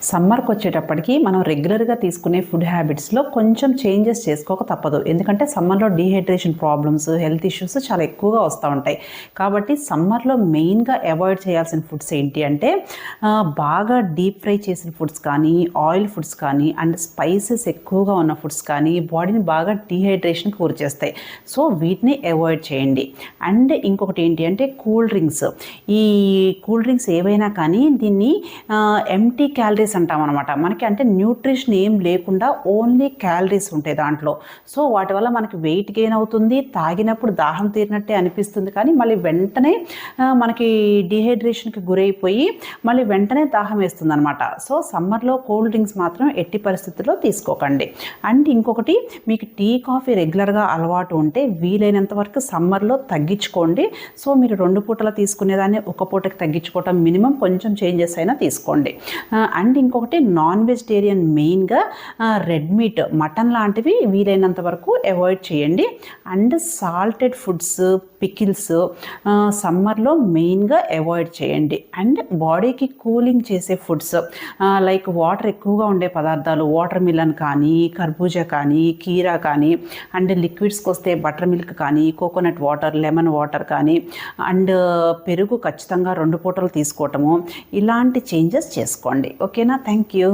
సమ్మర్కి వచ్చేటప్పటికి మనం రెగ్యులర్గా తీసుకునే ఫుడ్ హ్యాబిట్స్లో కొంచెం చేంజెస్ చేసుకోక తప్పదు. ఎందుకంటే సమ్మర్లో డీహైడ్రేషన్ ప్రాబ్లమ్స్, హెల్త్ ఇష్యూస్ చాలా ఎక్కువగా వస్తూ ఉంటాయి. కాబట్టి సమ్మర్లో మెయిన్గా అవాయిడ్ చేయాల్సిన ఫుడ్స్ ఏంటి అంటే బాగా డీప్ ఫ్రై చేసిన ఫుడ్స్ కానీ, ఆయిల్ ఫుడ్స్ కానీ అండ్ స్పైసెస్ ఎక్కువగా ఉన్న ఫుడ్స్ కానీ బాడీని బాగా డీహైడ్రేషన్కి గురి చేస్తాయి. సో వీటిని అవాయిడ్ చేయండి. అండ్ ఇంకొకటి ఏంటి అంటే కూల్ డ్రింక్స్. ఈ కూల్ డ్రింక్స్ ఏవైనా కానీ దీన్ని ఎంటీ క్యాలరీస్ అంటాం అనమాట. మనకి అంటే న్యూట్రిషన్ ఏం లేకుండా ఓన్లీ క్యాలరీస్ ఉంటాయి దాంట్లో. సో వాటి వల్ల మనకి వెయిట్ గెయిన్ అవుతుంది, తాగినప్పుడు దాహం తీరినట్టే అనిపిస్తుంది, కానీ మళ్ళీ వెంటనే మనకి డీహైడ్రేషన్కి గురైపోయి మళ్ళీ వెంటనే దాహం వేస్తుంది అనమాట. సో సమ్మర్లో కూల్ డ్రింక్స్ మాత్రం ఎట్టి పరిస్థితుల్లో తీసుకోకండి. అండ్ ఇంకొకటి, మీకు టీ కాఫీ రెగ్యులర్గా అలవాటు ఉంటే వీలైనంత వరకు సమ్మర్లో తగ్గించుకోండి. సో మీరు 2 పూటలు తీసుకునేదాన్ని 1 పూటకి తగ్గించుకోవటం, మినిమం కొంచెం చేంజెస్ అయినా తీసుకోండి. అండ్ ఇంకొకటి, నాన్ వెజిటేరియన్ మెయిన్గా రెడ్ మీట్, మటన్ లాంటివి వీలైనంత వరకు అవాయిడ్ చేయండి. అండ్ సాల్టెడ్ ఫుడ్స్, పికిల్స్ సమ్మర్లో మెయిన్గా అవాయిడ్ చేయండి. అండ్ బాడీకి కూలింగ్ చేసే ఫుడ్స్ లైక్ వాటర్ ఎక్కువగా ఉండే పదార్థాలు, వాటర్ మిలన్ కానీ, కర్బూజా కానీ, కీరా కానీ, అండ్ లిక్విడ్స్కి వస్తే బటర్ మిల్క్ కానీ, కోకోనట్ వాటర్, లెమన్ వాటర్ కానీ, అండ్ పెరుగు ఖచ్చితంగా 2 పూటలు తీసుకోవటము, ఇలాంటి చేంజెస్ చేసుకోండి. ఓకేనా? Thank you.